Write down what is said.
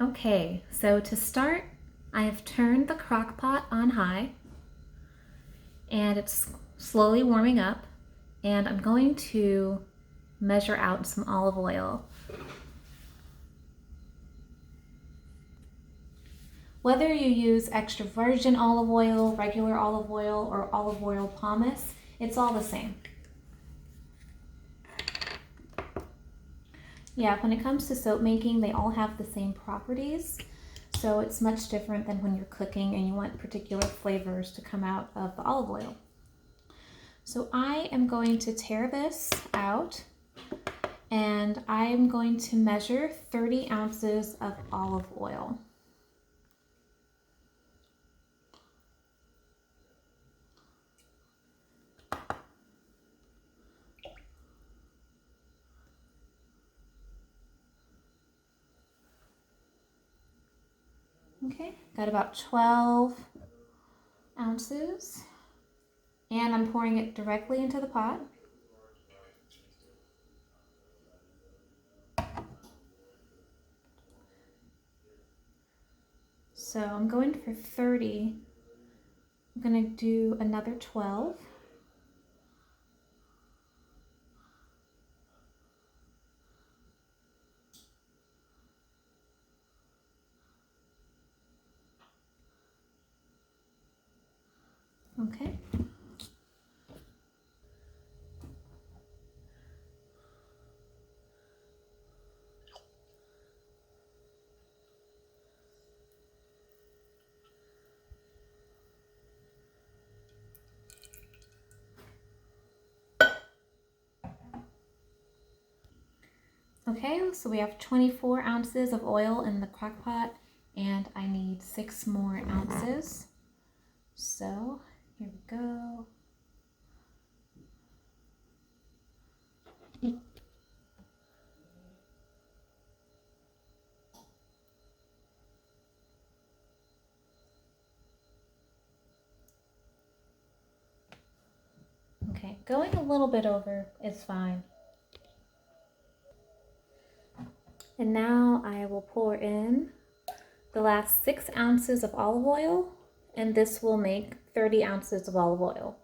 Okay, so to start, I have turned the crock pot on high and it's slowly warming up, and I'm going to measure out some olive oil. Whether you use extra virgin olive oil, regular olive oil, or olive oil pomace, it's all the same. Yeah, when it comes to soap making, they all have the same properties. So it's much different than when you're cooking and you want particular flavors to come out of the olive oil. So I am going to tear this out and I am going to measure 30 ounces of olive oil. Okay, got about 12 ounces, and I'm pouring it directly into the pot. So I'm going for 30. I'm gonna do another 12. Okay. Okay, so we have 24 ounces of oil in the crock pot, and I need 6 more ounces. So here we go. Okay, going a little bit over is fine. And now I will pour in the last 6 ounces of olive oil, and this will make 30 ounces of olive oil.